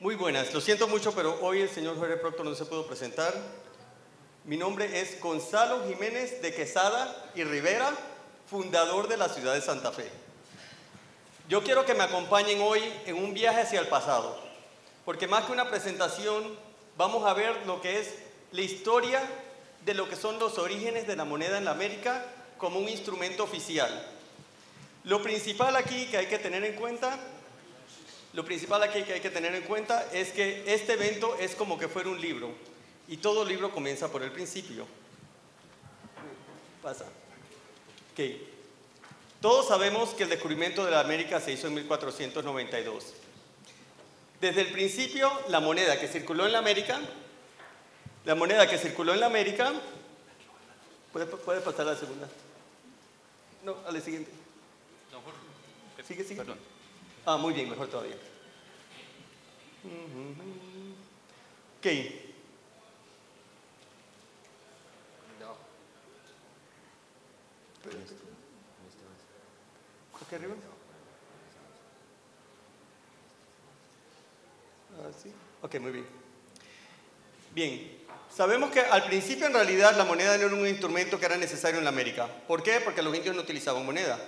Muy buenas, lo siento mucho, pero hoy el señor Jorge Proctor no se pudo presentar. Mi nombre es Gonzalo Jiménez de Quesada y Rivera, fundador de la ciudad de Santa Fe. Yo quiero que me acompañen hoy en un viaje hacia el pasado, porque más que una presentación, vamos a ver lo que es la historia de lo que son los orígenes de la moneda en la América como un instrumento oficial. Lo principal aquí que hay que tener en cuenta es que este evento es como que fuera un libro, y todo libro comienza por el principio. Pasa. Okay. Todos sabemos que el descubrimiento de la América se hizo en 1492. Desde el principio, la moneda que circuló en la América, ¿puede pasar a la segunda? No, a la siguiente. No, Jorge. Sigue. Perdón. Ah, muy bien, mejor todavía. Ok. ¿Aquí arriba? ¿Sí? Ok, muy bien. Bien, sabemos que al principio en realidad la moneda no era un instrumento que era necesario en la América. ¿Por qué? Porque los indios no utilizaban moneda.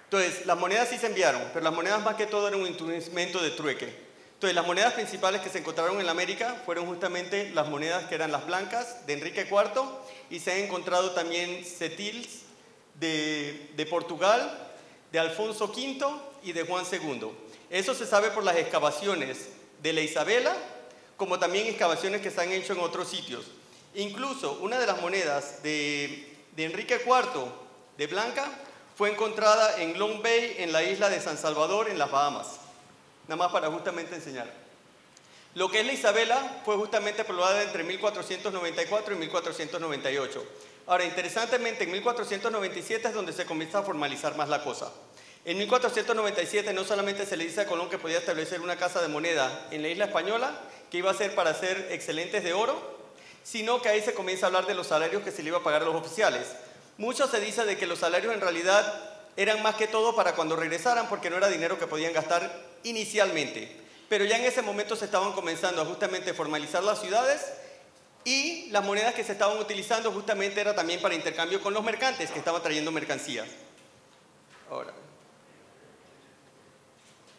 Entonces, las monedas sí se enviaron, pero las monedas más que todo eran un instrumento de trueque. Entonces, las monedas principales que se encontraron en la América fueron justamente las monedas que eran las blancas de Enrique IV, y se han encontrado también cetils de Portugal, de Alfonso V y de Juan II. Eso se sabe por las excavaciones de la Isabela, como también excavaciones que se han hecho en otros sitios. Incluso una de las monedas de Enrique IV de blanca fue encontrada en Long Bay, en la isla de San Salvador, en las Bahamas. Nada más para justamente enseñar. Lo que es la Isabela fue justamente probada entre 1494 y 1498. Ahora, interesantemente, en 1497 es donde se comienza a formalizar más la cosa. En 1497 no solamente se le dice a Colón que podía establecer una casa de moneda en la isla española, que iba a ser para hacer excelentes de oro, sino que ahí se comienza a hablar de los salarios que se le iba a pagar a los oficiales. Mucho se dice de que los salarios en realidad eran más que todo para cuando regresaran, porque no era dinero que podían gastar inicialmente. Pero ya en ese momento se estaban comenzando a justamente formalizar las ciudades, y las monedas que se estaban utilizando justamente era también para intercambio con los mercantes que estaban trayendo mercancías. Ahora,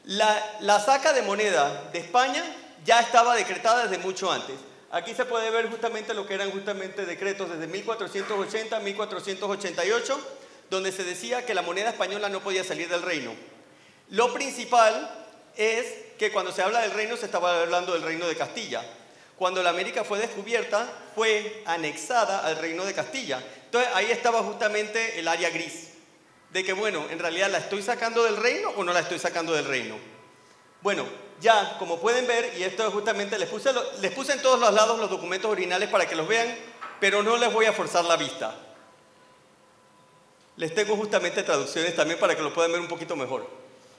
la saca de moneda de España ya estaba decretada desde mucho antes. Aquí se puede ver justamente lo que eran justamente decretos desde 1480 a 1488, donde se decía que la moneda española no podía salir del reino. Lo principal es que cuando se habla del reino se estaba hablando del reino de Castilla. Cuando la América fue descubierta, fue anexada al reino de Castilla. Entonces ahí estaba justamente el área gris, de que bueno, en realidad ¿la estoy sacando del reino o no la estoy sacando del reino? Bueno, ya como pueden ver, y esto justamente les puse en todos los lados los documentos originales para que los vean, pero no les voy a forzar la vista. Les tengo justamente traducciones también para que lo puedan ver un poquito mejor.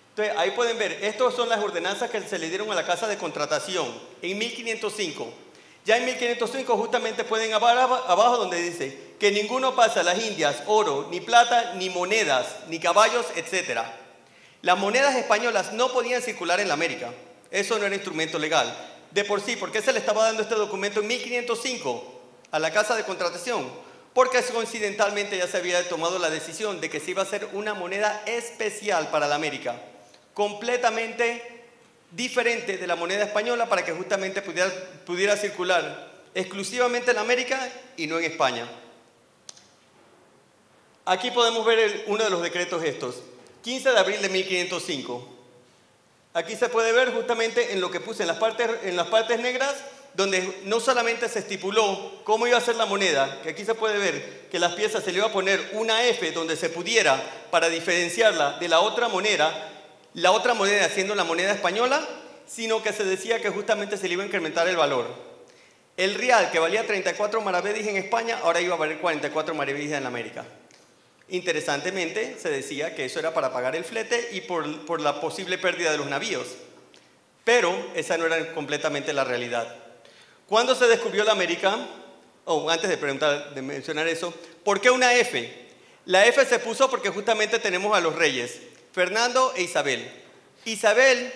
Entonces, ahí pueden ver, estas son las ordenanzas que se le dieron a la Casa de Contratación en 1505. Ya en 1505 justamente pueden ver abajo donde dice que ninguno pasa a las Indias oro, ni plata, ni monedas, ni caballos, etc. Las monedas españolas no podían circular en la América. Eso no era instrumento legal. De por sí, ¿por qué se le estaba dando este documento en 1505 a la Casa de Contratación? Porque coincidentalmente ya se había tomado la decisión de que se iba a hacer una moneda especial para la América, completamente diferente de la moneda española, para que justamente pudiera circular exclusivamente en América y no en España. Aquí podemos ver uno de los decretos estos, 15 de abril de 1505. Aquí se puede ver justamente en lo que puse en las partes negras, donde no solamente se estipuló cómo iba a ser la moneda, que aquí se puede ver que las piezas se le iba a poner una F donde se pudiera para diferenciarla de la otra moneda siendo la moneda española, sino que se decía que justamente se le iba a incrementar el valor. El real, que valía 34 maravedís en España, ahora iba a valer 44 maravedís en América. Interesantemente, se decía que eso era para pagar el flete y por la posible pérdida de los navíos. Pero esa no era completamente la realidad. ¿Cuándo se descubrió la América? Antes de mencionar eso, ¿por qué una F? La F se puso porque justamente tenemos a los reyes, Fernando e Isabel. Isabel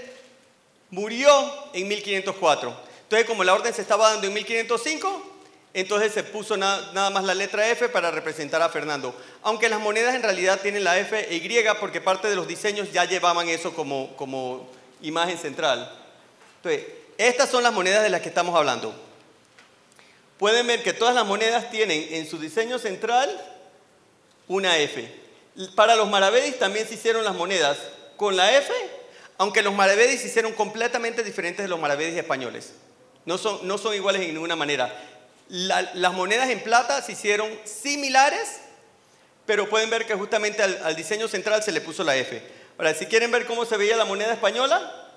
Murió en 1504. Entonces, como la orden se estaba dando en 1505, entonces se puso nada más la letra F para representar a Fernando. Aunque las monedas en realidad tienen la F e Y porque parte de los diseños ya llevaban eso como imagen central. Entonces, estas son las monedas de las que estamos hablando. Pueden ver que todas las monedas tienen en su diseño central una F. Para los maravedis también se hicieron las monedas con la F, aunque los maravedis se hicieron completamente diferentes de los maravedis españoles. No son iguales en ninguna manera. Las monedas en plata se hicieron similares, pero pueden ver que justamente al diseño central se le puso la F. Ahora, si quieren ver cómo se veía la moneda española,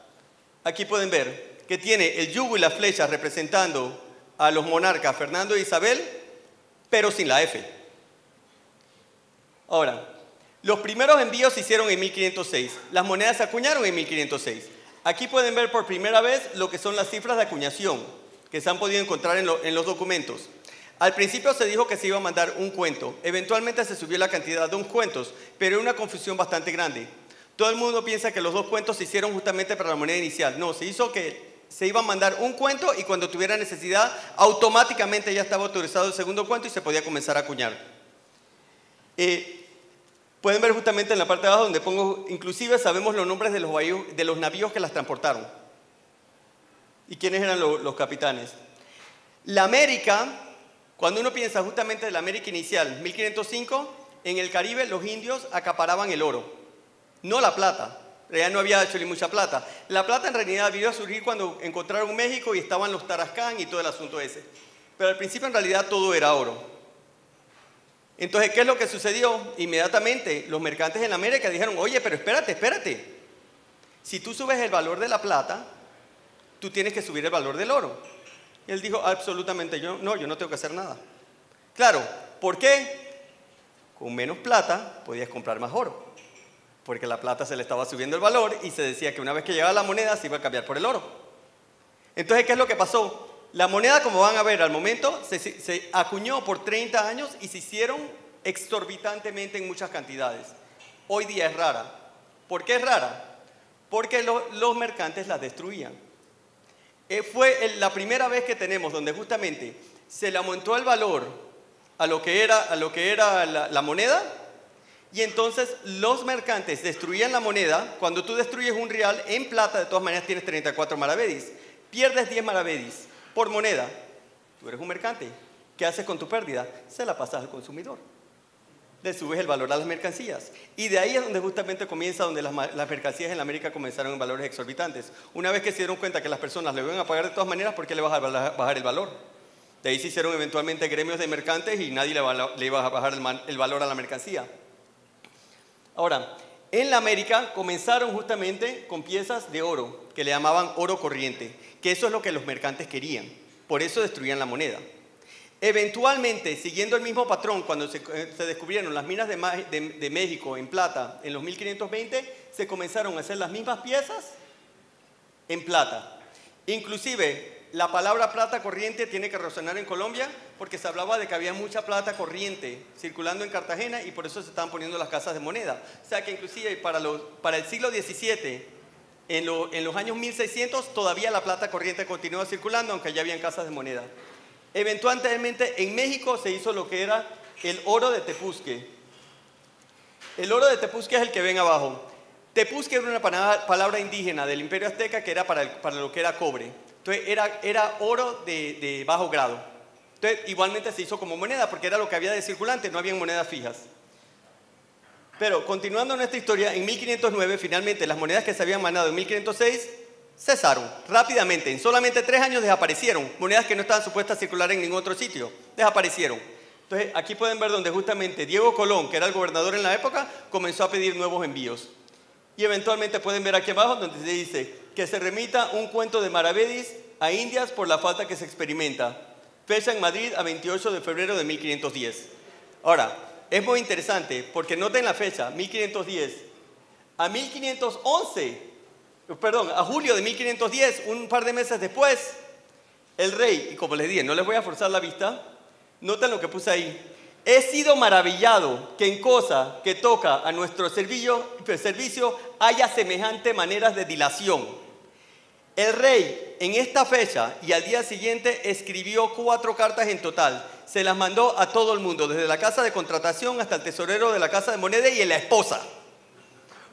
aquí pueden ver que tiene el yugo y la flecha representando a los monarcas Fernando e Isabel, pero sin la F. Ahora, los primeros envíos se hicieron en 1506. Las monedas se acuñaron en 1506. Aquí pueden ver por primera vez lo que son las cifras de acuñación que se han podido encontrar en los documentos. Al principio se dijo que se iba a mandar un cuento. Eventualmente se subió la cantidad de 2 cuentos, pero hay una confusión bastante grande. Todo el mundo piensa que los 2 cuentos se hicieron justamente para la moneda inicial. No, se hizo que se iba a mandar un cuento y cuando tuviera necesidad, automáticamente ya estaba autorizado el segundo cuento y se podía comenzar a acuñar. Pueden ver justamente en la parte de abajo donde pongo, inclusive sabemos los nombres de los navíos que las transportaron y quiénes eran los capitanes. La América, cuando uno piensa justamente de la América inicial, 1505, en el Caribe los indios acaparaban el oro, no la plata. Ya no había hecho ni mucha plata. La plata en realidad vino a surgir cuando encontraron México y estaban los Tarascán y todo el asunto ese. Pero al principio en realidad todo era oro. Entonces, ¿qué es lo que sucedió? Inmediatamente los mercantes en América dijeron, oye, pero espérate. Si tú subes el valor de la plata, tú tienes que subir el valor del oro. Y él dijo, absolutamente, yo no tengo que hacer nada. Claro, ¿por qué? Con menos plata podías comprar más oro. Porque la plata se le estaba subiendo el valor y se decía que una vez que llegaba la moneda se iba a cambiar por el oro. Entonces, ¿qué es lo que pasó? La moneda, como van a ver al momento, se acuñó por 30 años y se hicieron exorbitantemente en muchas cantidades. Hoy día es rara. ¿Por qué es rara? Porque los mercantes las destruían. Fue la primera vez que tenemos donde justamente se le aumentó el valor a lo que era la moneda. Y entonces los mercantes destruían la moneda. Cuando tú destruyes un real en plata, de todas maneras tienes 34 maravedis. Pierdes 10 maravedis por moneda. Tú eres un mercante. ¿Qué haces con tu pérdida? Se la pasas al consumidor. Le subes el valor a las mercancías. Y de ahí es donde justamente comienza, donde las mercancías en la América comenzaron en valores exorbitantes. Una vez que se dieron cuenta que las personas le iban a pagar de todas maneras, ¿por qué le vas a bajar el valor? De ahí se hicieron eventualmente gremios de mercantes y nadie le iba a bajar el valor a la mercancía. Ahora, en la América comenzaron justamente con piezas de oro, que le llamaban oro corriente, que eso es lo que los mercantes querían, por eso destruían la moneda. Eventualmente, siguiendo el mismo patrón, cuando se descubrieron las minas de México en plata en los 1520, se comenzaron a hacer las mismas piezas en plata. Inclusive, la palabra plata corriente tiene que resonar en Colombia porque se hablaba de que había mucha plata corriente circulando en Cartagena y por eso se estaban poniendo las casas de moneda. O sea que inclusive para el siglo XVII, en los años 1600, todavía la plata corriente continúa circulando, aunque ya habían casas de moneda. Eventualmente en México se hizo lo que era el oro de Tepuzque. El oro de Tepuzque es el que ven abajo. Tepuzque era una palabra indígena del Imperio Azteca que era para lo que era cobre. Entonces era oro de bajo grado. Entonces igualmente se hizo como moneda porque era lo que había de circulante, no había monedas fijas. Pero continuando nuestra historia, en 1509 finalmente las monedas que se habían mandado en 1506 cesaron rápidamente. En solamente 3 años desaparecieron. Monedas que no estaban supuestas a circular en ningún otro sitio. Desaparecieron. Entonces aquí pueden ver donde justamente Diego Colón, que era el gobernador en la época, comenzó a pedir nuevos envíos. Y eventualmente pueden ver aquí abajo donde se dice que se remita un cuento de maravedis a Indias por la falta que se experimenta. Fecha en Madrid a 28 de febrero de 1510. Ahora, es muy interesante porque noten la fecha, 1510. A 1511, perdón, a julio de 1510, un par de meses después, el rey, y como les dije, no les voy a forzar la vista, noten lo que puse ahí. He sido maravillado que en cosa que toca a nuestro servicio haya semejante maneras de dilación. El rey en esta fecha y al día siguiente escribió 4 cartas en total. Se las mandó a todo el mundo, desde la casa de contratación hasta el tesorero de la casa de moneda y la esposa.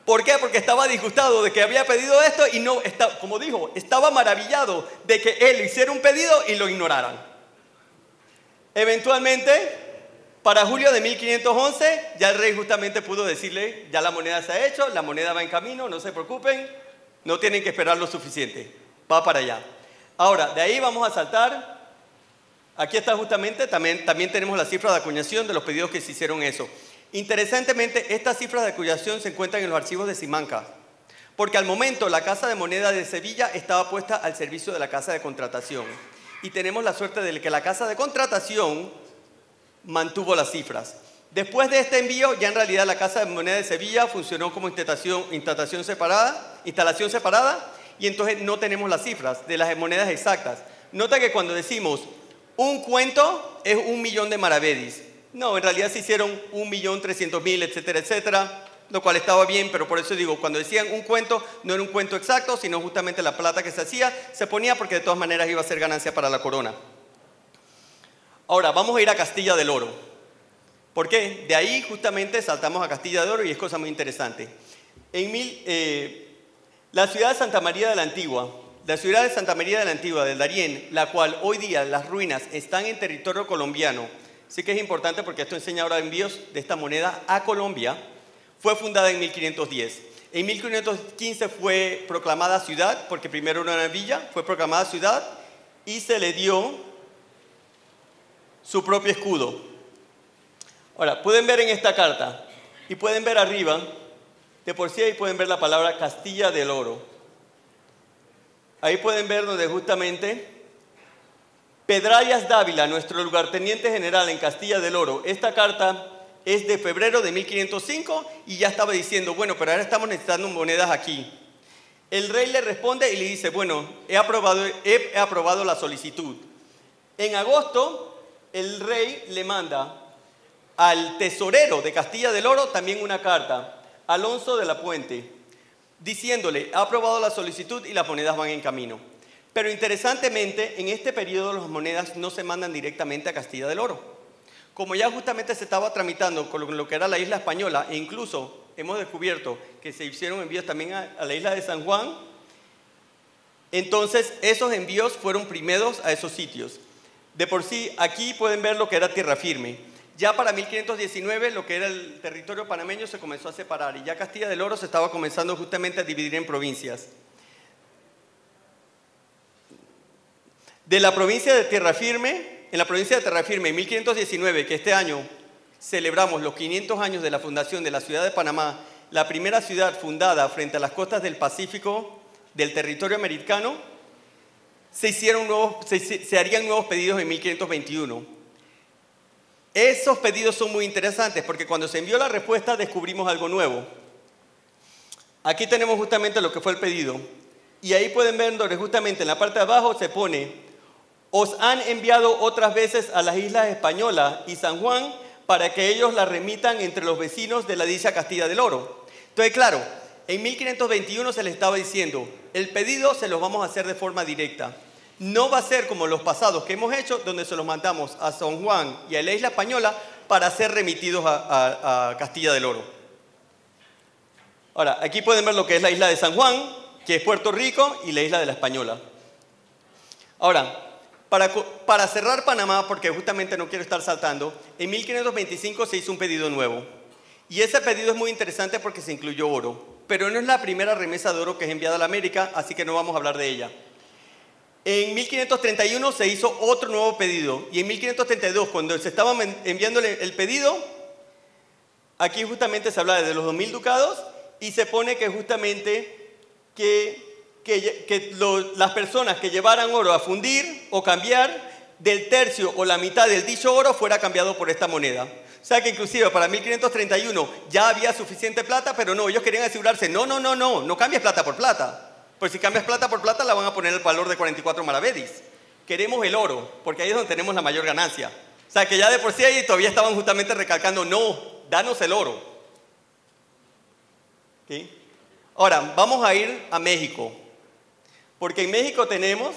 ¿Por qué? Porque estaba disgustado de que había pedido esto y no, como dijo, estaba maravillado de que él hiciera un pedido y lo ignoraran. Eventualmente, para julio de 1511, ya el rey justamente pudo decirle, ya la moneda se ha hecho, la moneda va en camino, no se preocupen, no tienen que esperar lo suficiente, va para allá. Ahora, de ahí vamos a saltar, aquí está justamente, también tenemos la cifra de acuñación de los pedidos que se hicieron eso. Interesantemente, estas cifras de acuñación se encuentran en los archivos de Simancas, porque al momento la Casa de Moneda de Sevilla estaba puesta al servicio de la Casa de Contratación. Y tenemos la suerte de que la Casa de Contratación mantuvo las cifras. Después de este envío, ya en realidad la Casa de Moneda de Sevilla funcionó como instalación separada, y entonces no tenemos las cifras de las monedas exactas. Nota que cuando decimos un cuento es 1.000.000 de maravedis. No, en realidad se hicieron 1.300.000, etcétera, etcétera, lo cual estaba bien, pero por eso digo, cuando decían un cuento, no era un cuento exacto, sino justamente la plata que se hacía, se ponía porque de todas maneras iba a ser ganancia para la corona. Ahora, vamos a ir a Castilla del Oro. ¿Por qué? De ahí justamente saltamos a Castilla del Oro y es cosa muy interesante. La ciudad de Santa María de la Antigua, del Darién, la cual hoy día las ruinas están en territorio colombiano, sí que es importante porque esto enseña ahora envíos de esta moneda a Colombia, fue fundada en 1510. En 1515 fue proclamada ciudad, porque primero era una villa, fue proclamada ciudad y se le dio su propio escudo. Ahora, pueden ver en esta carta y pueden ver arriba, de por sí ahí pueden ver la palabra Castilla del Oro. Ahí pueden ver donde justamente Pedrarias Dávila, nuestro lugarteniente general en Castilla del Oro. Esta carta es de febrero de 1505 y ya estaba diciendo, bueno, pero ahora estamos necesitando monedas aquí. El rey le responde y le dice, bueno, he aprobado la solicitud. En agosto, el rey le manda al tesorero de Castilla del Oro también una carta, Alonso de la Puente, diciéndole, ha aprobado la solicitud y las monedas van en camino. Pero interesantemente, en este periodo las monedas no se mandan directamente a Castilla del Oro. Como ya justamente se estaba tramitando con lo que era la isla española, e incluso hemos descubierto que se hicieron envíos también a la isla de San Juan, entonces esos envíos fueron primeros a esos sitios. De por sí, aquí pueden ver lo que era tierra firme. Ya para 1519 lo que era el territorio panameño se comenzó a separar y ya Castilla del Oro se estaba comenzando justamente a dividir en provincias. De la provincia de Tierra Firme, en la provincia de Tierra Firme, en 1519, que este año celebramos los 500 años de la fundación de la ciudad de Panamá, la primera ciudad fundada frente a las costas del Pacífico del territorio americano, se harían nuevos pedidos en 1521. Esos pedidos son muy interesantes porque cuando se envió la respuesta descubrimos algo nuevo. Aquí tenemos justamente lo que fue el pedido y ahí pueden ver donde justamente en la parte de abajo se pone: os han enviado otras veces a las islas españolas y San Juan para que ellos la remitan entre los vecinos de la dicha Castilla del Oro. Entonces, claro, en 1521 se les estaba diciendo, el pedido se los vamos a hacer de forma directa. No va a ser como los pasados que hemos hecho, donde se los mandamos a San Juan y a la isla española para ser remitidos a Castilla del Oro. Ahora, aquí pueden ver lo que es la isla de San Juan, que es Puerto Rico, y la isla de la Española. Ahora, para cerrar Panamá, porque justamente no quiero estar saltando, en 1525 se hizo un pedido nuevo. Y ese pedido es muy interesante porque se incluyó oro. Pero no es la primera remesa de oro que es enviada a la América, así que no vamos a hablar de ella. En 1531 se hizo otro nuevo pedido. Y en 1532, cuando se estaba enviando el pedido, aquí justamente se habla de los 2.000 ducados y se pone que justamente las personas que llevaran oro a fundir o cambiar, del tercio o la mitad del dicho oro fuera cambiado por esta moneda. O sea que inclusive para 1531 ya había suficiente plata, pero no, ellos querían asegurarse, no cambies plata por plata. Pues si cambias plata por plata la van a poner el valor de 44 maravedis. Queremos el oro, porque ahí es donde tenemos la mayor ganancia. O sea que ya de por sí ahí todavía estaban justamente recalcando, no, danos el oro. ¿Sí? Ahora, vamos a ir a México. Porque en México tenemos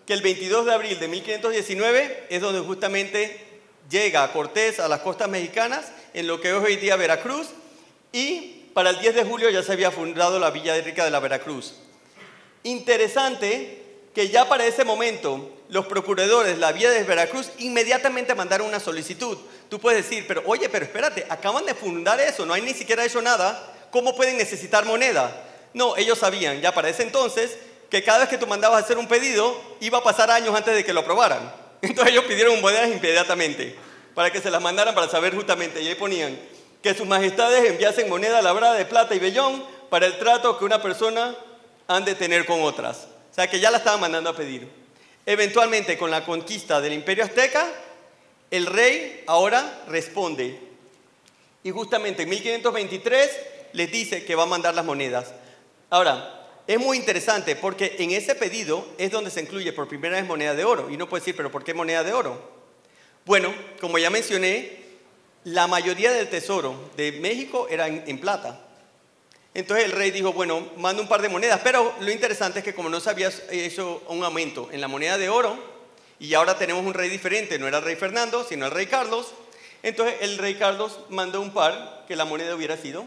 que el 22 de abril de 1519 es donde justamente llega Cortés a las costas mexicanas, en lo que es hoy día Veracruz, y para el 10 de julio ya se había fundado la Villa Rica de la Veracruz. Interesante que ya para ese momento los procuradores de la Villa de Veracruz inmediatamente mandaron una solicitud. Tú puedes decir, pero oye, pero espérate, acaban de fundar eso, no hay ni siquiera hecho nada, ¿cómo pueden necesitar moneda? No, ellos sabían ya para ese entonces que cada vez que tú mandabas a hacer un pedido iba a pasar años antes de que lo aprobaran. Entonces ellos pidieron monedas inmediatamente para que se las mandaran para saber justamente, y ahí ponían que sus majestades enviasen moneda labrada de plata y vellón para el trato que una persona han de tener con otras. O sea que ya la estaban mandando a pedir. Eventualmente, con la conquista del Imperio Azteca, el rey ahora responde. Y justamente en 1523 les dice que va a mandar las monedas. Ahora, es muy interesante porque en ese pedido es donde se incluye por primera vez moneda de oro. Y uno puede decir, ¿pero por qué moneda de oro? Bueno, como ya mencioné, la mayoría del tesoro de México era en plata. Entonces el rey dijo, bueno, manda un par de monedas, pero lo interesante es que como no se había hecho un aumento en la moneda de oro, y ahora tenemos un rey diferente, no era el rey Fernando, sino el rey Carlos, entonces el rey Carlos mandó un par que la moneda hubiera sido,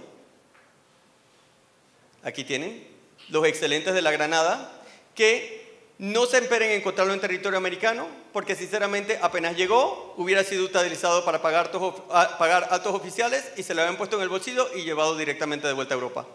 aquí tienen, los excelentes de la Granada, que no se esperen en encontrarlo en territorio americano, porque sinceramente apenas llegó, hubiera sido utilizado para pagar altos oficiales y se lo habían puesto en el bolsillo y llevado directamente de vuelta a Europa.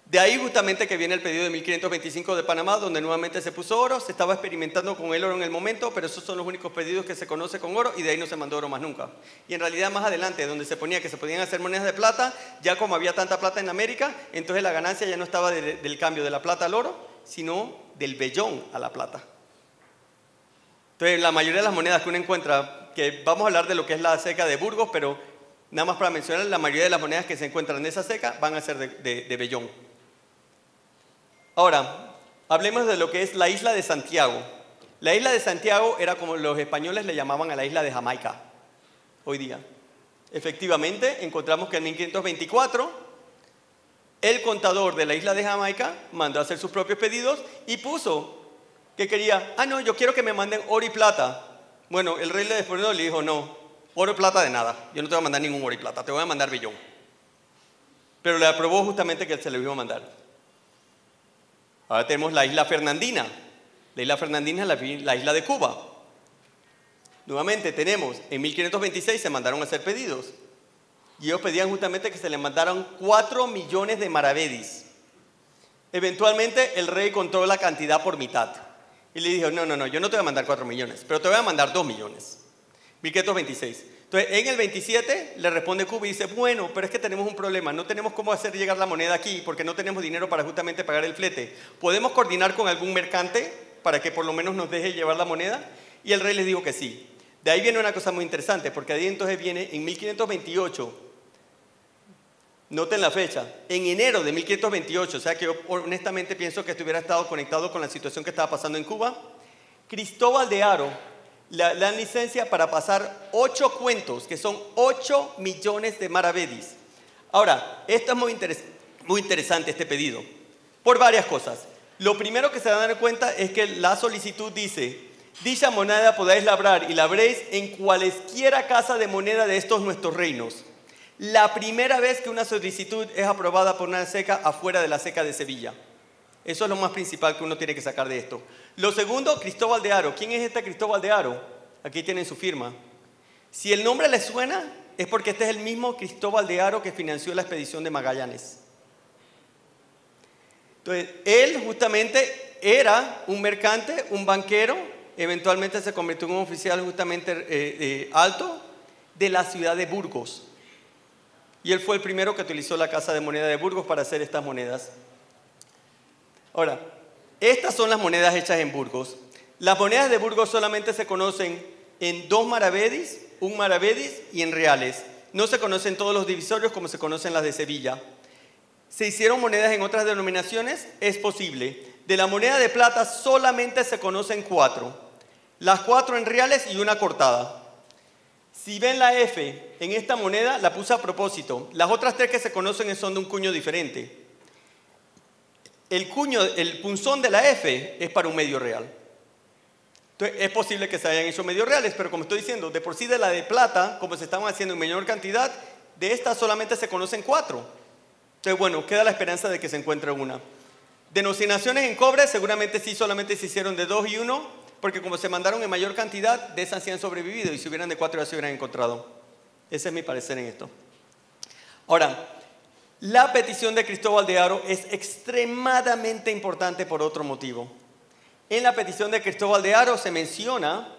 De ahí justamente que viene el pedido de 1525 de Panamá, donde nuevamente se puso oro, se estaba experimentando con el oro en el momento, pero esos son los únicos pedidos que se conoce con oro y de ahí no se mandó oro más nunca. Y en realidad más adelante, donde se ponía que se podían hacer monedas de plata, ya como había tanta plata en América, entonces la ganancia ya no estaba del cambio de la plata al oro, sino del vellón a la plata. Entonces la mayoría de las monedas que uno encuentra, que vamos a hablar de lo que es la ceca de Burgos, pero nada más para mencionar, la mayoría de las monedas que se encuentran en esa ceca van a ser de vellón. Ahora, hablemos de lo que es la isla de Santiago. La isla de Santiago era como los españoles le llamaban a la isla de Jamaica hoy día. Efectivamente, encontramos que en 1524 el contador de la isla de Jamaica mandó a hacer sus propios pedidos y puso que quería, no, yo quiero que me manden oro y plata. Bueno, el rey le respondió y le dijo, no, oro y plata de nada, yo no te voy a mandar ningún oro y plata, te voy a mandar vellón. Pero le aprobó justamente que se le iba a mandar. Ahora tenemos la isla Fernandina. La isla Fernandina es la isla de Cuba. Nuevamente tenemos, en 1526 se mandaron a hacer pedidos. Y ellos pedían justamente que se les mandaran 4 millones de maravedis. Eventualmente el rey contó la cantidad por mitad. Y le dijo, no, yo no te voy a mandar 4 millones, pero te voy a mandar 2 millones. 1526. Entonces, en el 27 le responde Cuba y dice, bueno, pero es que tenemos un problema, no tenemos cómo hacer llegar la moneda aquí porque no tenemos dinero para justamente pagar el flete. ¿Podemos coordinar con algún mercante para que por lo menos nos deje llevar la moneda? Y el rey les dijo que sí. De ahí viene una cosa muy interesante, porque ahí entonces viene en 1528, noten la fecha, en enero de 1528, o sea que yo honestamente pienso que esto hubiera estado conectado con la situación que estaba pasando en Cuba, Cristóbal de Haro le dan licencia para pasar 8 cuentos, que son 8 millones de maravedis. Ahora, esto es muy interesante este pedido, por varias cosas. Lo primero que se dan cuenta es que la solicitud dice, dicha moneda podáis labrar y labréis en cualesquiera casa de moneda de estos nuestros reinos. La primera vez que una solicitud es aprobada por una ceca afuera de la ceca de Sevilla. Eso es lo más principal que uno tiene que sacar de esto. Lo segundo, Cristóbal de Haro. ¿Quién es este Cristóbal de Haro? Aquí tienen su firma. Si el nombre les suena, es porque este es el mismo Cristóbal de Haro que financió la expedición de Magallanes. Entonces, él justamente era un mercante, un banquero, eventualmente se convirtió en un oficial justamente alto de la ciudad de Burgos. Y él fue el primero que utilizó la Casa de Moneda de Burgos para hacer estas monedas. Ahora, estas son las monedas hechas en Burgos. Las monedas de Burgos solamente se conocen en 2 maravedis, 1 maravedis y en reales. No se conocen todos los divisorios como se conocen las de Sevilla. ¿Se hicieron monedas en otras denominaciones? Es posible. De la moneda de plata solamente se conocen 4. Las 4 en reales y 1 cortada. Si ven la F en esta moneda, la puse a propósito. Las otras 3 que se conocen son de un cuño diferente. el cuño, el punzón de la F es para un medio real. Entonces, es posible que se hayan hecho medios reales, pero como estoy diciendo, de por sí de la de plata, como se estaban haciendo en menor cantidad, de estas solamente se conocen 4. Entonces, bueno, queda la esperanza de que se encuentre una. Denominaciones en cobre, seguramente sí, solamente se hicieron de 2 y 1, porque como se mandaron en mayor cantidad, de esas sí han sobrevivido, y si hubieran de 4 ya se hubieran encontrado. Ese es mi parecer en esto. Ahora, la petición de Cristóbal de Haro es extremadamente importante por otro motivo. En la petición de Cristóbal de Haro se menciona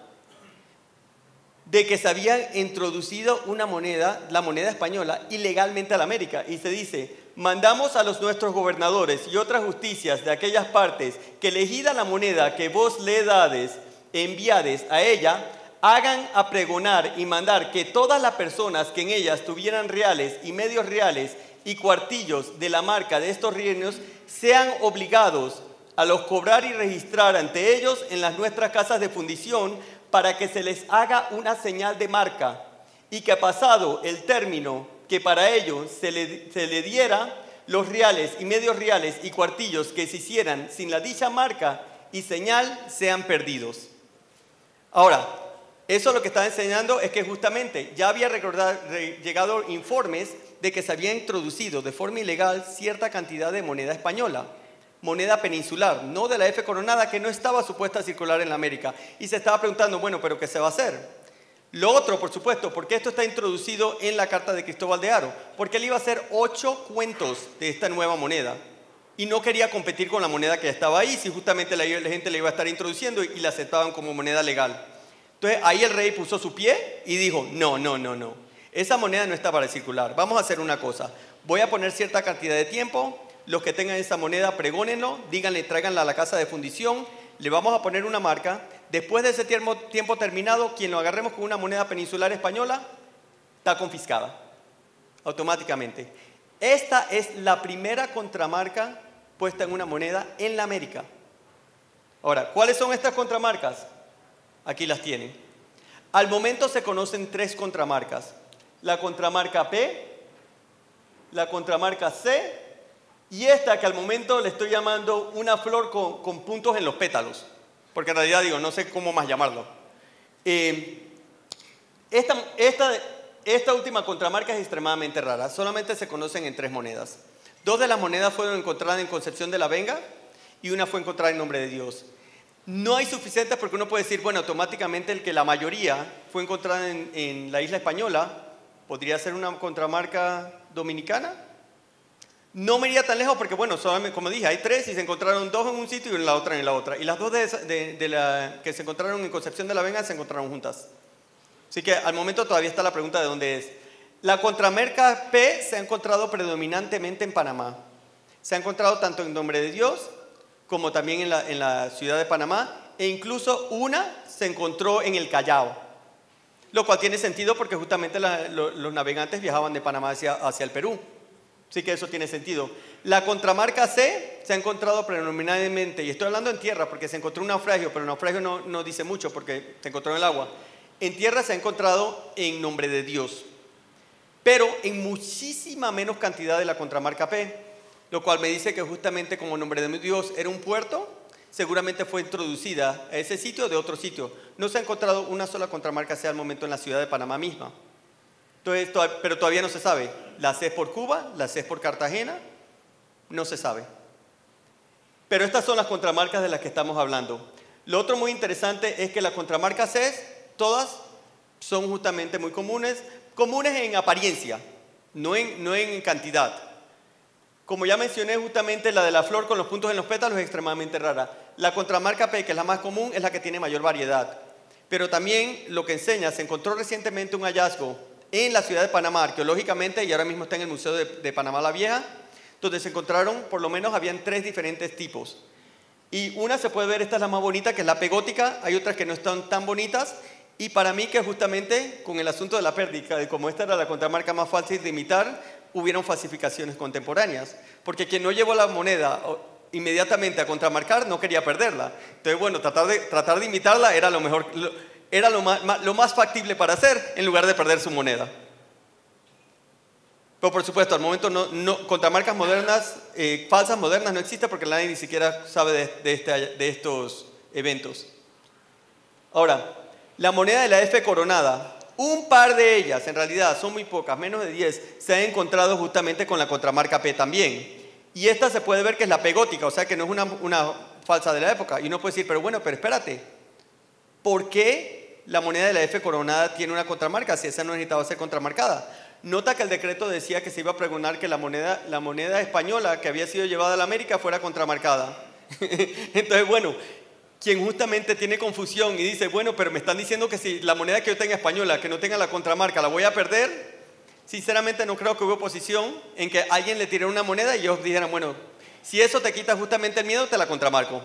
de que se había introducido una moneda, la moneda española, ilegalmente a la América. Y se dice, mandamos a los nuestros gobernadores y otras justicias de aquellas partes que elegida la moneda que vos le dades, enviades a ella, hagan a pregonar y mandar que todas las personas que en ellas tuvieran reales y medios reales y cuartillos de la marca de estos reinos sean obligados a los cobrar y registrar ante ellos en las nuestras casas de fundición para que se les haga una señal de marca y que pasado el término que para ellos se le diera, los reales y medios reales y cuartillos que se hicieran sin la dicha marca y señal sean perdidos. Ahora, eso lo que está enseñando es que justamente ya había llegado informes de que se había introducido de forma ilegal cierta cantidad de moneda española, moneda peninsular, no de la F coronada, que no estaba supuesta a circular en la América. Y se estaba preguntando, bueno, ¿pero qué se va a hacer? Lo otro, por supuesto, porque esto está introducido en la carta de Cristóbal de Haro, porque él iba a hacer 8 cuentos de esta nueva moneda y no quería competir con la moneda que ya estaba ahí, si justamente la gente la iba a estar introduciendo y la aceptaban como moneda legal. Entonces ahí el rey puso su pie y dijo, no, esa moneda no está para circular, vamos a hacer una cosa, voy a poner cierta cantidad de tiempo, los que tengan esa moneda pregónenlo, díganle, tráiganla a la casa de fundición, le vamos a poner una marca, después de ese tiempo terminado, quien lo agarremos con una moneda peninsular española, está confiscada, automáticamente. Esta es la primera contramarca puesta en una moneda en la América. Ahora, ¿cuáles son estas contramarcas? Aquí las tienen. Al momento se conocen 3 contramarcas. La contramarca P, la contramarca C y esta que al momento le estoy llamando una flor con puntos en los pétalos. Porque en realidad digo, no sé cómo más llamarlo. Esta última contramarca es extremadamente rara. Solamente se conocen en 3 monedas. 2 de las monedas fueron encontradas en Concepción de la Venga y una fue encontrada en Nombre de Dios. No hay suficientes porque uno puede decir, bueno, automáticamente el que la mayoría fue encontrada en la isla española, ¿podría ser una contramarca dominicana? No me iría tan lejos porque, bueno, solamente, como dije, hay 3 y se encontraron 2 en un sitio y en la otra. Y las 2 que se encontraron en Concepción de la Venga se encontraron juntas. Así que al momento todavía está la pregunta de dónde es. La contramarca P se ha encontrado predominantemente en Panamá. Se ha encontrado tanto en Nombre de Dios como también en la ciudad de Panamá, e incluso una se encontró en el Callao, lo cual tiene sentido porque justamente los navegantes viajaban de Panamá hacia el Perú. Así que eso tiene sentido. La contramarca C se ha encontrado predominantemente, y estoy hablando en tierra porque se encontró un naufragio, pero el naufragio no dice mucho porque se encontró en el agua. En tierra se ha encontrado en Nombre de Dios, pero en muchísima menos cantidad de la contramarca P, lo cual me dice que justamente como Nombre de Dios era un puerto, seguramente fue introducida a ese sitio de otro sitio. No se ha encontrado una sola contramarca C al momento en la ciudad de Panamá misma. Entonces, pero todavía no se sabe. La C es por Cuba, la C es por Cartagena, no se sabe. Pero estas son las contramarcas de las que estamos hablando. Lo otro muy interesante es que las contramarcas C, todas son justamente muy comunes en apariencia, no en cantidad. Como ya mencioné, justamente la de la flor con los puntos en los pétalos es extremadamente rara. La contramarca P, que es la más común, es la que tiene mayor variedad. Pero también lo que enseña, se encontró recientemente un hallazgo en la ciudad de Panamá, arqueológicamente, y ahora mismo está en el Museo de Panamá la Vieja, donde se encontraron, por lo menos, habían 3 diferentes tipos. Y una se puede ver, esta es la más bonita, que es la P gótica, hay otras que no están tan bonitas, y para mí que justamente con el asunto de la pérdida, de como esta era la contramarca más fácil de imitar, hubieron falsificaciones contemporáneas, porque quien no llevó la moneda inmediatamente a contramarcar no quería perderla. Entonces, bueno, tratar de imitarla era lo mejor, era lo más factible para hacer en lugar de perder su moneda. Pero por supuesto, al momento contramarcas modernas, falsas modernas no existen porque nadie ni siquiera sabe de estos eventos. Ahora, la moneda de la F coronada, un par de ellas, en realidad son muy pocas, menos de 10, se han encontrado justamente con la contramarca P también. Y esta se puede ver que es la P gótica, o sea que no es una falsa de la época. Y uno puede decir, pero bueno, pero espérate, ¿por qué la moneda de la F coronada tiene una contramarca si esa no necesitaba ser contramarcada? Nota que el decreto decía que se iba a pregonar que la moneda española que había sido llevada a la América fuera contramarcada. Entonces, bueno, quien justamente tiene confusión y dice, bueno, pero me están diciendo que si la moneda que yo tenga española, que no tenga la contramarca, la voy a perder. Sinceramente no creo que hubo oposición en que alguien le tirara una moneda y ellos dijeran, bueno, si eso te quita justamente el miedo, te la contramarco.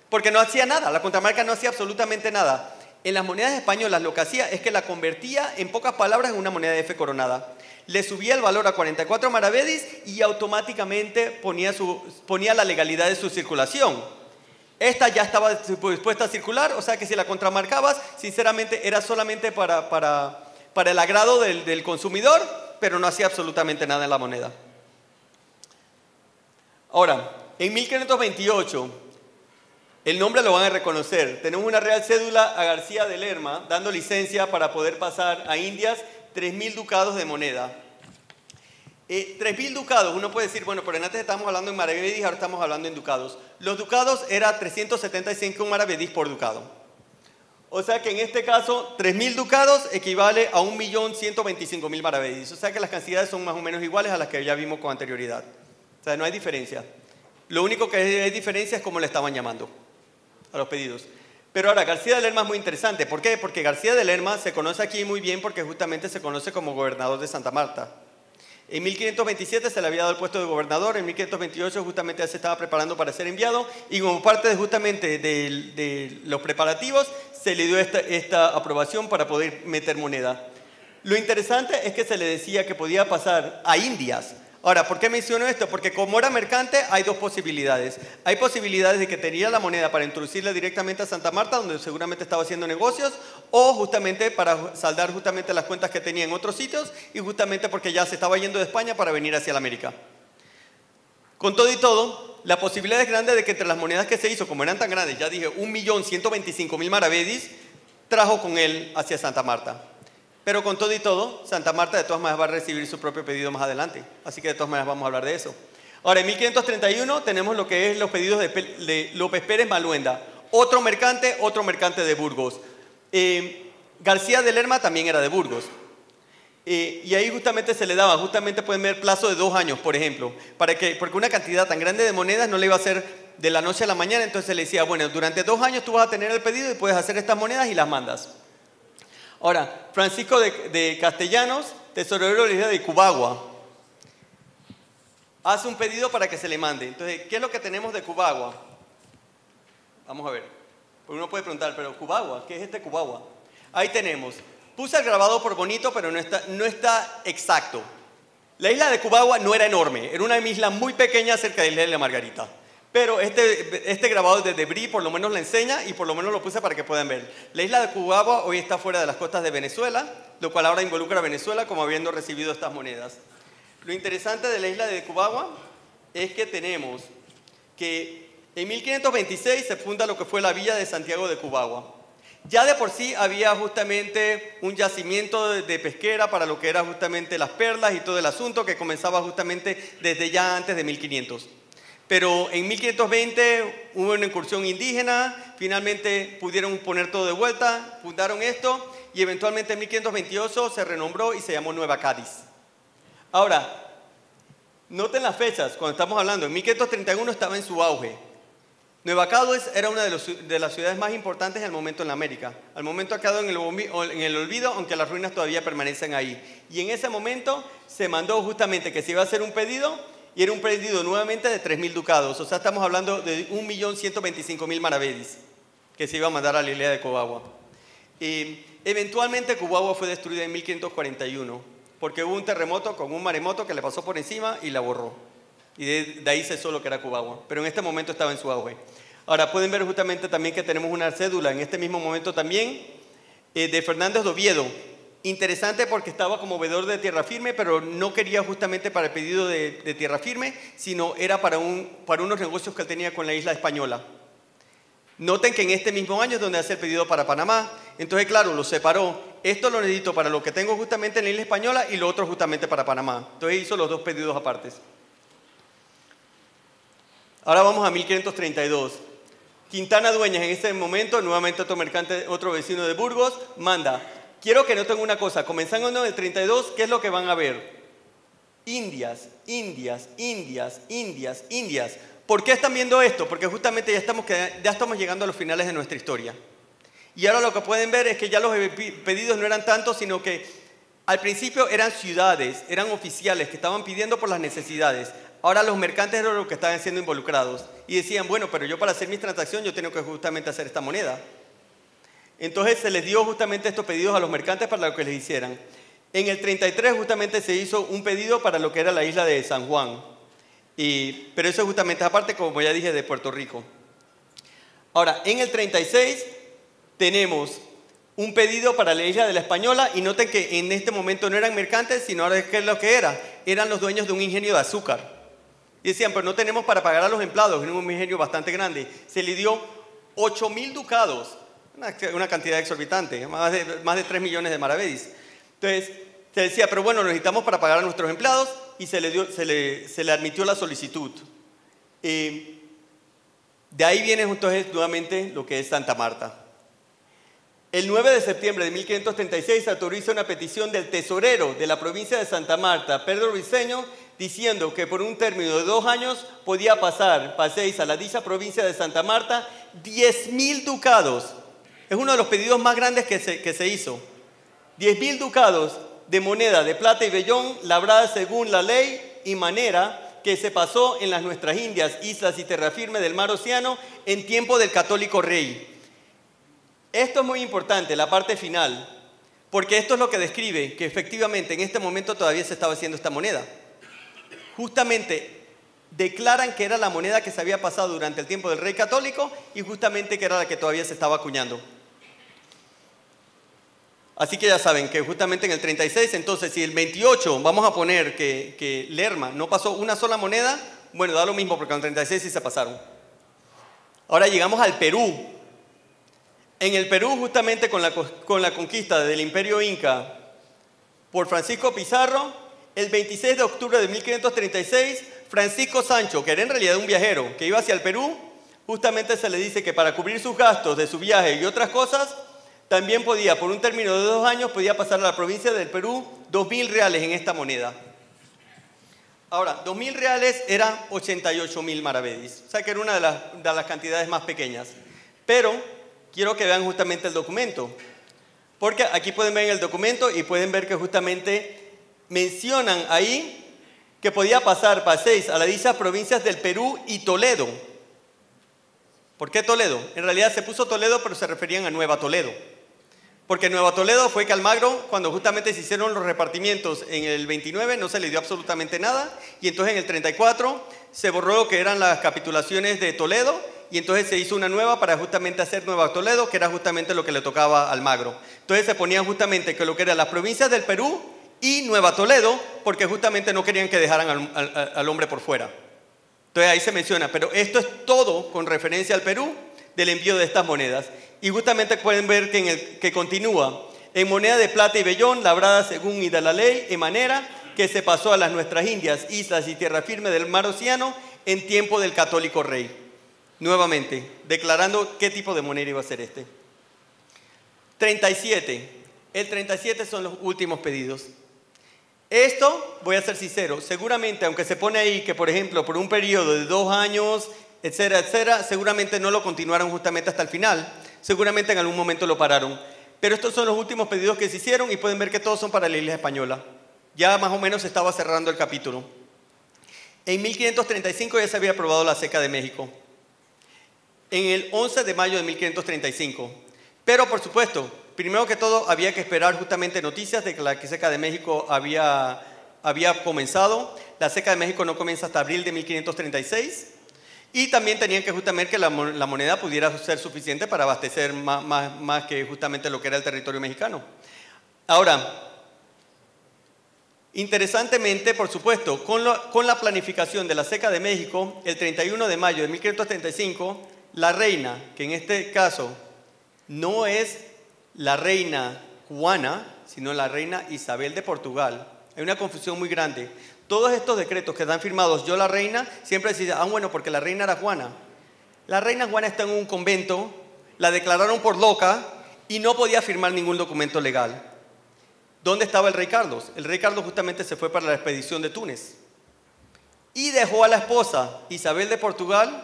Porque no hacía nada, la contramarca no hacía absolutamente nada. En las monedas españolas lo que hacía es que la convertía, en pocas palabras, en una moneda de F coronada. Le subía el valor a 44 maravedis y automáticamente ponía la legalidad de su circulación. Esta ya estaba dispuesta a circular, o sea que si la contramarcabas, sinceramente era solamente para el agrado del consumidor, pero no hacía absolutamente nada en la moneda. Ahora, en 1528, el nombre lo van a reconocer. Tenemos una real cédula a García de Lerma dando licencia para poder pasar a Indias 3.000 ducados de moneda. 3.000 ducados, uno puede decir, bueno, pero antes estábamos hablando en maravedís, ahora estamos hablando en ducados. Los ducados era 375 maravedís por ducado. O sea que en este caso, 3.000 ducados equivale a 1.125.000 maravedís. O sea que las cantidades son más o menos iguales a las que ya vimos con anterioridad. O sea, no hay diferencia. Lo único que hay diferencia es cómo le estaban llamando a los pedidos. Pero ahora, García de Lerma es muy interesante. ¿Por qué? Porque García de Lerma se conoce aquí muy bien porque justamente se conoce como gobernador de Santa Marta. En 1527 se le había dado el puesto de gobernador, en 1528 justamente ya se estaba preparando para ser enviado y como parte justamente de los preparativos se le dio esta aprobación para poder meter moneda. Lo interesante es que se le decía que podía pasar a Indias. Ahora, ¿por qué menciono esto? Porque como era mercante hay dos posibilidades. Hay posibilidades de que tenía la moneda para introducirla directamente a Santa Marta, donde seguramente estaba haciendo negocios, o justamente para saldar justamente las cuentas que tenía en otros sitios y justamente porque ya se estaba yendo de España para venir hacia la América. Con todo y todo, la posibilidad es grande de que entre las monedas que se hizo, como eran tan grandes, ya dije, 1.125.000 maravedis, trajo con él hacia Santa Marta. Pero con todo y todo, Santa Marta de todas maneras va a recibir su propio pedido más adelante. Así que de todas maneras vamos a hablar de eso. Ahora, en 1531 tenemos lo que es los pedidos de López Pérez Maluenda. Otro mercante de Burgos. García de Lerma también era de Burgos. Y ahí justamente se le daba, justamente pueden ver plazo de 2 años, por ejemplo. Porque una cantidad tan grande de monedas no le iba a hacer de la noche a la mañana. Entonces le decía, bueno, durante 2 años tú vas a tener el pedido y puedes hacer estas monedas y las mandas. Ahora, Francisco de Castellanos, tesorero de la isla de Cubagua, hace un pedido para que se le mande. Entonces, ¿qué es lo que tenemos de Cubagua? Vamos a ver. Uno puede preguntar, pero Cubagua, ¿qué es este Cubagua? Ahí tenemos. Puse el grabado por bonito, pero no está exacto. La isla de Cubagua no era enorme, era una isla muy pequeña cerca de la isla de la Margarita. Pero este grabado de Debris por lo menos la enseña y por lo menos lo puse para que puedan ver. La isla de Cubagua hoy está fuera de las costas de Venezuela, lo cual ahora involucra a Venezuela como habiendo recibido estas monedas. Lo interesante de la isla de Cubagua es que tenemos que en 1526 se funda lo que fue la villa de Santiago de Cubagua. Ya de por sí había justamente un yacimiento de pesquera para lo que era justamente las perlas y todo el asunto que comenzaba justamente desde ya antes de 1500. Pero en 1520 hubo una incursión indígena, finalmente pudieron poner todo de vuelta, fundaron esto y eventualmente en 1528 se renombró y se llamó Nueva Cádiz. Ahora, noten las fechas, cuando estamos hablando, en 1531 estaba en su auge. Nueva Cádiz era una de las ciudades más importantes al momento en la América. Al momento ha quedado en el olvido, aunque las ruinas todavía permanecen ahí. Y en ese momento se mandó justamente que se iba a hacer un pedido, y era un pedido nuevamente de 3.000 ducados. O sea, estamos hablando de 1.125.000 maravedis que se iba a mandar a la isla de Cubagua. Eventualmente Cubagua fue destruida en 1541 porque hubo un terremoto con un maremoto que le pasó por encima y la borró. Y de ahí cesó lo que era Cubagua. Pero en este momento estaba en su auge. Ahora pueden ver justamente también que tenemos una cédula en este mismo momento también de Fernández de Oviedo. Interesante porque estaba como veedor de tierra firme, pero no quería justamente para el pedido de tierra firme, sino era para unos negocios que él tenía con la isla española. Noten que en este mismo año es donde hace el pedido para Panamá. Entonces, claro, lo separó. Esto lo necesito para lo que tengo justamente en la isla española y lo otro justamente para Panamá. Entonces hizo los dos pedidos aparte. Ahora vamos a 1532. Quintana Dueñas en ese momento, nuevamente otro mercante, otro vecino de Burgos, manda. Quiero que noten una cosa, comenzando en el 32, ¿qué es lo que van a ver? Indias, Indias, Indias, Indias, Indias. ¿Por qué están viendo esto? Porque justamente ya estamos llegando a los finales de nuestra historia. Y ahora lo que pueden ver es que ya los pedidos no eran tantos, sino que al principio eran ciudades, eran oficiales que estaban pidiendo por las necesidades. Ahora los mercantes eran los que estaban siendo involucrados. Y decían, bueno, pero yo para hacer mi transacción yo tengo que justamente hacer esta moneda. Entonces se les dio justamente estos pedidos a los mercantes para lo que les hicieran. En el 33 justamente se hizo un pedido para lo que era la isla de San Juan. Pero eso justamente aparte, como ya dije, de Puerto Rico. Ahora, en el 36 tenemos un pedido para la isla de la Española y noten que en este momento no eran mercantes, sino ahora ¿qué es lo que era? Eran los dueños de un ingenio de azúcar. Y decían, pero no tenemos para pagar a los empleados, era un ingenio bastante grande. Se le dio 8.000 ducados, una cantidad exorbitante, más de 3 millones de maravedís. Entonces, se decía, pero bueno, necesitamos para pagar a nuestros empleados y se le admitió la solicitud. De ahí viene entonces nuevamente lo que es Santa Marta. El 9 de septiembre de 1536 se autoriza una petición del tesorero de la provincia de Santa Marta, Pedro Briceño, diciendo que por un término de 2 años paséis a la dicha provincia de Santa Marta 10.000 ducados. Es uno de los pedidos más grandes que se hizo. 10.000 ducados de moneda de plata y vellón, labrada según la ley y manera que se pasó en las nuestras Indias, islas y tierra firme del mar Océano en tiempo del católico rey. Esto es muy importante, la parte final, porque esto es lo que describe que efectivamente en este momento todavía se estaba haciendo esta moneda. Justamente declaran que era la moneda que se había pasado durante el tiempo del rey católico y justamente que era la que todavía se estaba acuñando. Así que ya saben que justamente en el 36, entonces si el 28 vamos a poner que Lerma no pasó una sola moneda, bueno, da lo mismo porque en el 36 sí se pasaron. Ahora llegamos al Perú. En el Perú, justamente con la conquista del Imperio Inca por Francisco Pizarro, el 26 de octubre de 1536, Francisco Sancho, que era en realidad un viajero que iba hacia el Perú, justamente se le dice que para cubrir sus gastos de su viaje y otras cosas, también podía, por un término de 2 años, podía pasar a la provincia del Perú 2.000 reales en esta moneda. Ahora, 2.000 reales eran 88.000 maravedís, o sea que era una de las cantidades más pequeñas. Pero quiero que vean justamente el documento, porque aquí pueden ver en el documento y pueden ver que justamente mencionan ahí que podía paséis a las dichas provincias del Perú y Toledo. ¿Por qué Toledo? En realidad se puso Toledo, pero se referían a Nueva Toledo. Porque Nueva Toledo fue que Almagro, cuando justamente se hicieron los repartimientos en el 29, no se le dio absolutamente nada, y entonces en el 34 se borró lo que eran las capitulaciones de Toledo, y entonces se hizo una nueva para justamente hacer Nueva Toledo, que era justamente lo que le tocaba a Almagro. Entonces se ponían justamente que lo que eran las provincias del Perú y Nueva Toledo, porque justamente no querían que dejaran al hombre por fuera. Entonces ahí se menciona, pero esto es todo con referencia al Perú del envío de estas monedas. Y justamente pueden ver que continúa en moneda de plata y vellón, labrada según y de la ley, en manera que se pasó a las nuestras Indias, islas y tierra firme del mar Océano en tiempo del católico rey. Nuevamente, declarando qué tipo de moneda iba a ser este. 37. El 37 son los últimos pedidos. Esto, voy a ser sincero, seguramente, aunque se pone ahí que, por ejemplo, por un periodo de 2 años, etcétera, etcétera, seguramente no lo continuaron justamente hasta el final. Seguramente en algún momento lo pararon. Pero estos son los últimos pedidos que se hicieron y pueden ver que todos son para la isla española. Ya más o menos se estaba cerrando el capítulo. En 1535 ya se había aprobado la Ceca de México. En el 11 de mayo de 1535. Pero, por supuesto, primero que todo había que esperar justamente noticias de que la Ceca de México había comenzado. La Ceca de México no comienza hasta abril de 1536. Y también tenían que justamente que la moneda pudiera ser suficiente para abastecer más que justamente lo que era el territorio mexicano. Ahora, interesantemente, por supuesto, con la planificación de la Seca de México, el 31 de mayo de 1535, la reina, que en este caso no es la reina Juana, sino la reina Isabel de Portugal. Hay una confusión muy grande. Todos estos decretos que están firmados, yo la reina, siempre se dice, bueno, porque la reina era Juana. La reina Juana está en un convento, la declararon por loca y no podía firmar ningún documento legal. ¿Dónde estaba el rey Carlos? El rey Carlos justamente se fue para la expedición de Túnez y dejó a la esposa Isabel de Portugal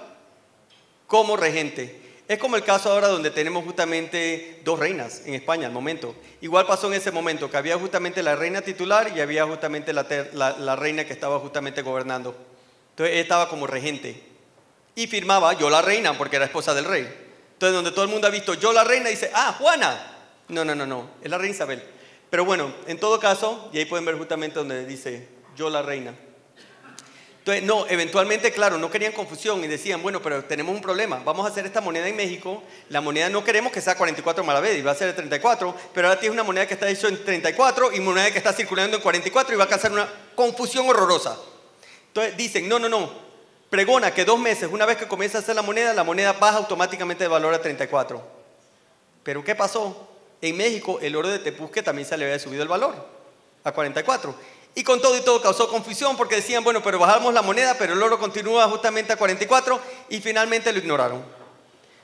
como regente. Es como el caso ahora donde tenemos justamente dos reinas en España al momento. Igual pasó en ese momento, que había justamente la reina titular y había justamente la reina que estaba justamente gobernando. Entonces ella estaba como regente y firmaba yo la reina porque era esposa del rey. Entonces donde todo el mundo ha visto yo la reina dice, Juana. No, es la reina Isabel. Pero bueno, en todo caso, y ahí pueden ver justamente donde dice yo la reina. Entonces, no, eventualmente, claro, no querían confusión y decían, bueno, pero tenemos un problema, vamos a hacer esta moneda en México, la moneda no queremos que sea 44 maravedís, va a ser de 34, pero ahora tienes una moneda que está hecha en 34 y moneda que está circulando en 44 y va a causar una confusión horrorosa. Entonces dicen, no, pregona que 2 meses, una vez que comienza a hacer la moneda baja automáticamente de valor a 34. Pero ¿qué pasó? En México el oro de Tepuzque también se le había subido el valor a 44. Y con todo y todo causó confusión porque decían, bueno, pero bajamos la moneda, pero el oro continúa justamente a 44 y finalmente lo ignoraron.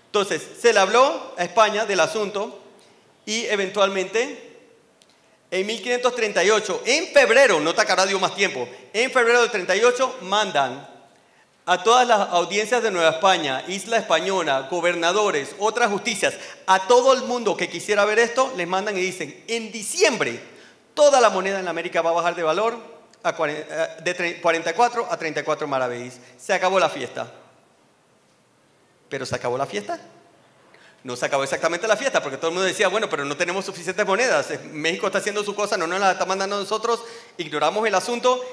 Entonces, se le habló a España del asunto y eventualmente en 1538, en febrero, nota que ahora dio más tiempo, en febrero del 38 mandan a todas las audiencias de Nueva España, Isla Española, gobernadores, otras justicias, a todo el mundo que quisiera ver esto, les mandan y dicen, en diciembre, toda la moneda en América va a bajar de valor de 44 a 34 maravedís. Se acabó la fiesta. ¿Pero se acabó la fiesta? No se acabó exactamente la fiesta, porque todo el mundo decía, bueno, pero no tenemos suficientes monedas. México está haciendo su cosa, no nos la está mandando a nosotros, ignoramos el asunto.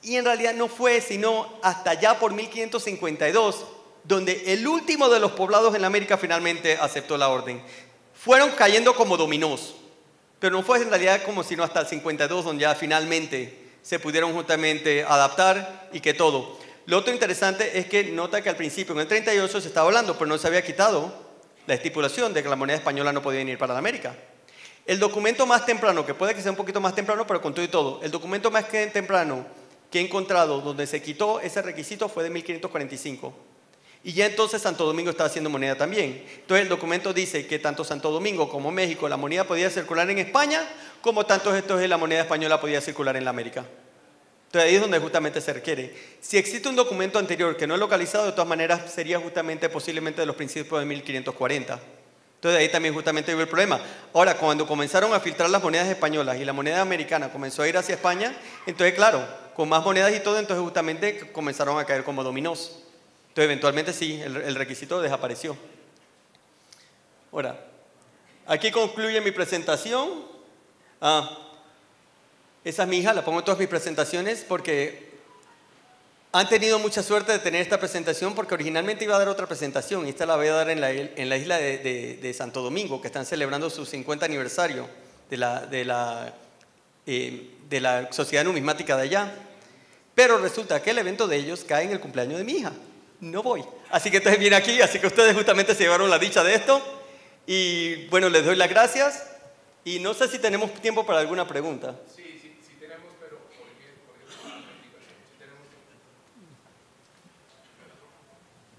Y en realidad no fue sino hasta ya por 1552, donde el último de los poblados en la América finalmente aceptó la orden. Fueron cayendo como dominós, pero no fue en realidad como sino hasta el 52, donde ya finalmente se pudieron justamente adaptar y que todo. Lo otro interesante es que nota que al principio, en el 38, se estaba hablando, pero no se había quitado la estipulación de que la moneda española no podía venir para la América. El documento más temprano, que puede que sea un poquito más temprano, pero con todo y todo, el documento más temprano que he encontrado donde se quitó ese requisito fue de 1545. Y ya entonces Santo Domingo estaba haciendo moneda también. Entonces el documento dice que tanto Santo Domingo como México la moneda podía circular en España, como tanto entonces la moneda española podía circular en la América. Entonces ahí es donde justamente se requiere. Si existe un documento anterior que no es localizado, de todas maneras sería justamente posiblemente de los principios de 1540. Entonces ahí también justamente hubo el problema. Ahora, cuando comenzaron a filtrar las monedas españolas y la moneda americana comenzó a ir hacia España, entonces claro, con más monedas y todo, entonces justamente comenzaron a caer como dominós. Entonces eventualmente sí, el requisito desapareció. Ahora, aquí concluye mi presentación. Esa es mi hija, la pongo en todas mis presentaciones porque han tenido mucha suerte de tener esta presentación porque originalmente iba a dar otra presentación y esta la voy a dar en la isla de Santo Domingo, que están celebrando su 50 aniversario de la Sociedad Numismática de allá. Pero resulta que el evento de ellos cae en el cumpleaños de mi hija. No voy. Así que entonces viene aquí, así que ustedes justamente se llevaron la dicha de esto. Y bueno, les doy las gracias. Y no sé si tenemos tiempo para alguna pregunta. Sí tenemos, pero ¿por qué tenemos?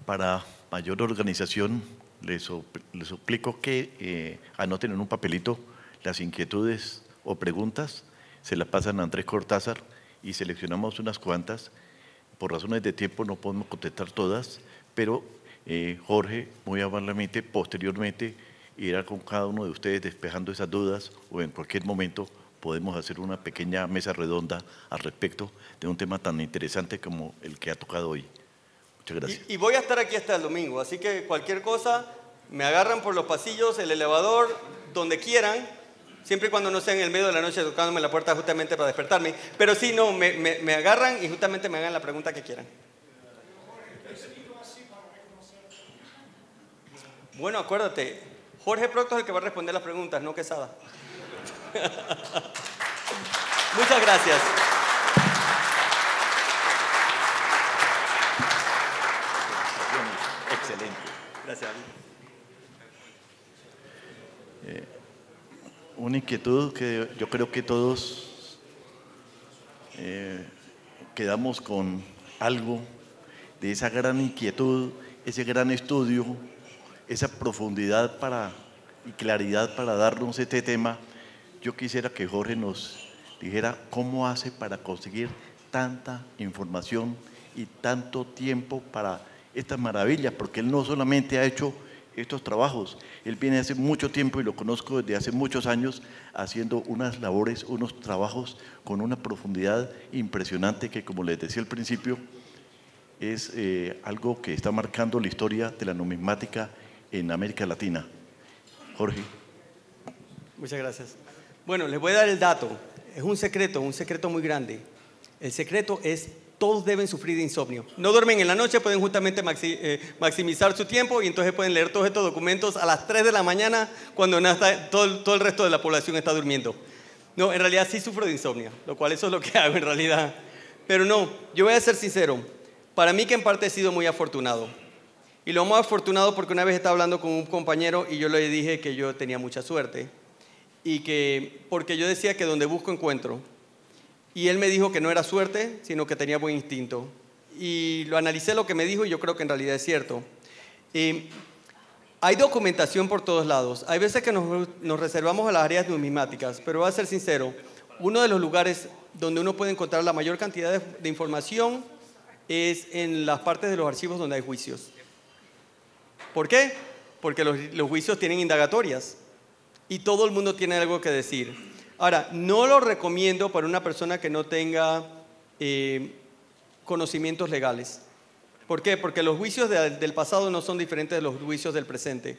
Para mayor organización, les suplico que anoten en un papelito las inquietudes o preguntas, se las pasan a Andrés Cortázar y seleccionamos unas cuantas. Por razones de tiempo no podemos contestar todas, pero Jorge, muy amablemente, posteriormente, irá con cada uno de ustedes despejando esas dudas o en cualquier momento podemos hacer una pequeña mesa redonda al respecto de un tema tan interesante como el que ha tocado hoy. Muchas gracias. Y voy a estar aquí hasta el domingo, así que cualquier cosa, me agarran por los pasillos, el elevador, donde quieran, siempre y cuando no sea en el medio de la noche tocándome la puerta justamente para despertarme. Pero sí, no, me agarran y justamente me hagan la pregunta que quieran. Bueno, acuérdate, Jorge Proctor es el que va a responder las preguntas, no Quesada. Muchas gracias. Excelente. Gracias. Una inquietud que yo creo que todos quedamos con algo de esa gran inquietud, ese gran estudio, esa profundidad y claridad para darnos este tema. Yo quisiera que Jorge nos dijera cómo hace para conseguir tanta información y tanto tiempo para estas maravillas, porque él no solamente ha hecho estos trabajos, él viene hace mucho tiempo y lo conozco desde hace muchos años haciendo unas labores, unos trabajos con una profundidad impresionante que, como les decía al principio, es algo que está marcando la historia de la numismática en América Latina. Jorge. Muchas gracias. Bueno, les voy a dar el dato. Es un secreto muy grande. El secreto es: todos deben sufrir de insomnio. No duermen en la noche, pueden justamente maximizar su tiempo y entonces pueden leer todos estos documentos a las 3 de la mañana cuando todo el resto de la población está durmiendo. No, en realidad sí sufro de insomnio, lo cual eso es lo que hago en realidad. Pero no, yo voy a ser sincero. Para mí que en parte he sido muy afortunado. Y lo más afortunado porque una vez estaba hablando con un compañero y yo le dije que yo tenía mucha suerte. Y que, porque yo decía que donde busco encuentro. Y él me dijo que no era suerte, sino que tenía buen instinto. Y lo analicé lo que me dijo y yo creo que en realidad es cierto. Hay documentación por todos lados. Hay veces que nos reservamos a las áreas numismáticas, pero voy a ser sincero, uno de los lugares donde uno puede encontrar la mayor cantidad de información es en las partes de los archivos donde hay juicios. ¿Por qué? Porque los juicios tienen indagatorias y todo el mundo tiene algo que decir. Ahora, no lo recomiendo para una persona que no tenga conocimientos legales. ¿Por qué? Porque los juicios del pasado no son diferentes de los juicios del presente.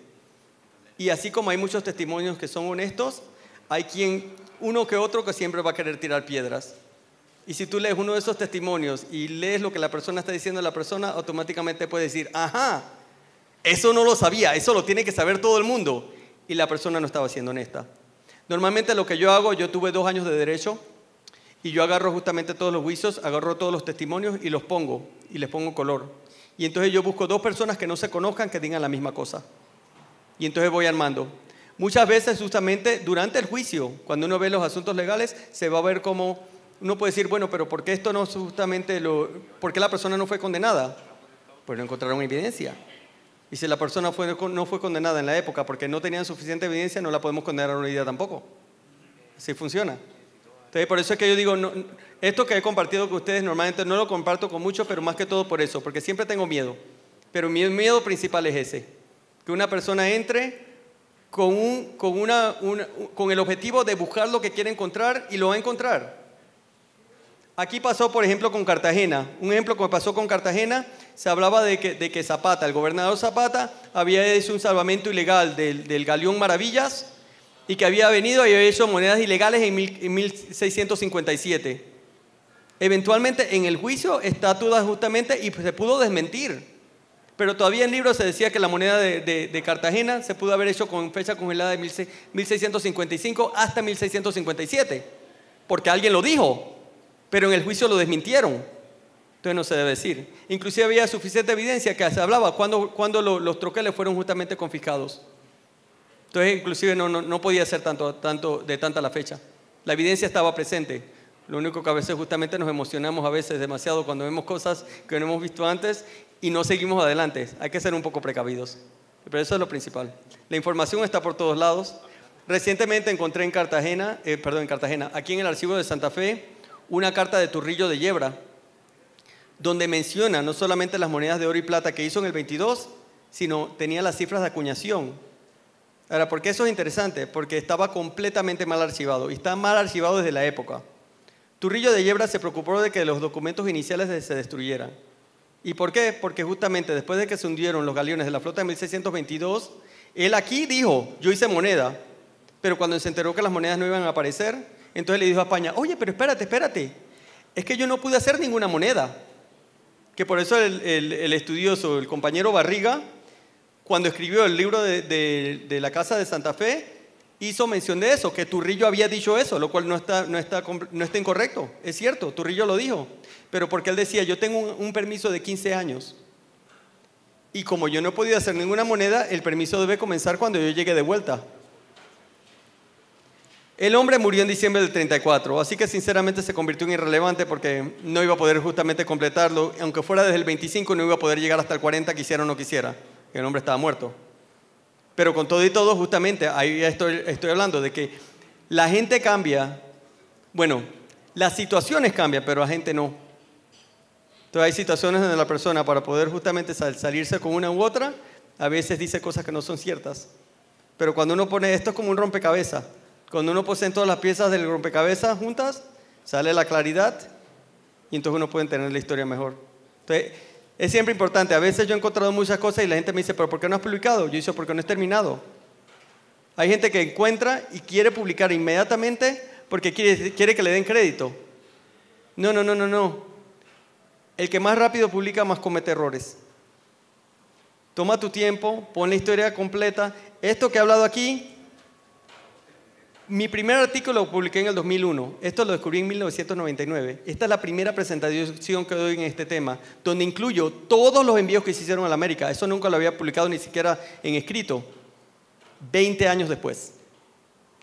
Y así como hay muchos testimonios que son honestos, hay uno que otro que siempre va a querer tirar piedras. Y si tú lees uno de esos testimonios y lees lo que la persona está diciendo a la persona, automáticamente puedes decir: ajá, eso no lo sabía, eso lo tiene que saber todo el mundo. Y la persona no estaba siendo honesta. Normalmente lo que yo hago, yo tuve 2 años de derecho y yo agarro justamente todos los juicios, agarro todos los testimonios y los pongo, y les pongo color. Y entonces yo busco 2 personas que no se conozcan que digan la misma cosa. Y entonces voy armando. Muchas veces justamente durante el juicio, cuando uno ve los asuntos legales, se va a ver cómo uno puede decir: bueno, pero ¿por qué esto no justamente por qué la persona no fue condenada? Pues no encontraron evidencia. Y si la persona no fue condenada en la época porque no tenían suficiente evidencia, no la podemos condenar hoy día tampoco. Así funciona. Entonces, por eso es que yo digo, no, esto que he compartido con ustedes normalmente no lo comparto con mucho, pero más que todo por eso, porque siempre tengo miedo. Pero mi miedo principal es ese, que una persona entre con el objetivo de buscar lo que quiere encontrar y lo va a encontrar. Aquí pasó, por ejemplo, con Cartagena. Un ejemplo que pasó con Cartagena, se hablaba de que Zapata, el gobernador Zapata, había hecho un salvamento ilegal del galeón Maravillas y que había venido y había hecho monedas ilegales en 1657. Eventualmente en el juicio está toda justamente y se pudo desmentir. Pero todavía en el libro se decía que la moneda de Cartagena se pudo haber hecho con fecha congelada de 1655 hasta 1657. Porque alguien lo dijo. Pero en el juicio lo desmintieron. Entonces no se debe decir. Inclusive había suficiente evidencia que se hablaba cuando los troqueles fueron justamente confiscados. Entonces inclusive no podía ser de tanta la fecha. La evidencia estaba presente. Lo único que a veces justamente nos emocionamos a veces demasiado cuando vemos cosas que no hemos visto antes y no seguimos adelante. Hay que ser un poco precavidos. Pero eso es lo principal. La información está por todos lados. Recientemente encontré en Cartagena, aquí en el archivo de Santa Fe, una carta de Turrillo de Yebra, donde menciona no solamente las monedas de oro y plata que hizo en el 22, sino tenía las cifras de acuñación. Ahora, ¿por qué eso es interesante? Porque estaba completamente mal archivado, y está mal archivado desde la época. Turrillo de Yebra se preocupó de que los documentos iniciales se destruyeran. ¿Y por qué? Porque justamente después de que se hundieron los galeones de la flota en 1622, él aquí dijo: yo hice moneda, pero cuando se enteró que las monedas no iban a aparecer, entonces le dijo a España: oye, pero espérate, es que yo no pude hacer ninguna moneda. Que por eso el estudioso, el compañero Barriga, cuando escribió el libro de la Casa de Santa Fe, hizo mención de eso, que Turrillo había dicho eso, lo cual no está incorrecto. Es cierto, Turrillo lo dijo, pero porque él decía, yo tengo un permiso de 15 años y como yo no he podido hacer ninguna moneda, el permiso debe comenzar cuando yo llegue de vuelta. El hombre murió en diciembre del 34, así que sinceramente se convirtió en irrelevante porque no iba a poder justamente completarlo, aunque fuera desde el 25 no iba a poder llegar hasta el 40, quisiera o no quisiera, el hombre estaba muerto. Pero con todo y todo, justamente, ahí estoy hablando de que la gente cambia, bueno, las situaciones cambian, pero la gente no. Entonces hay situaciones donde la persona, para poder justamente salirse con una u otra, a veces dice cosas que no son ciertas. Pero cuando uno pone, esto es como un rompecabezas, cuando uno pone todas las piezas del rompecabezas juntas, sale la claridad y entonces uno puede entender la historia mejor. Entonces, es siempre importante. A veces yo he encontrado muchas cosas y la gente me dice, ¿pero por qué no has publicado? Yo digo, porque no es terminado. Hay gente que encuentra y quiere publicar inmediatamente porque quiere que le den crédito. No. El que más rápido publica, más comete errores. Toma tu tiempo, pon la historia completa. Esto que he hablado aquí, mi primer artículo lo publiqué en el 2001. Esto lo descubrí en 1999. Esta es la primera presentación que doy en este tema, donde incluyo todos los envíos que se hicieron a la América. Eso nunca lo había publicado ni siquiera en escrito. 20 años después.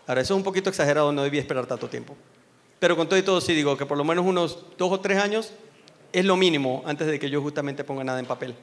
Ahora, eso es un poquito exagerado, no debía esperar tanto tiempo. Pero con todo y todo sí digo que por lo menos unos 2 o 3 años es lo mínimo antes de que yo justamente ponga nada en papel.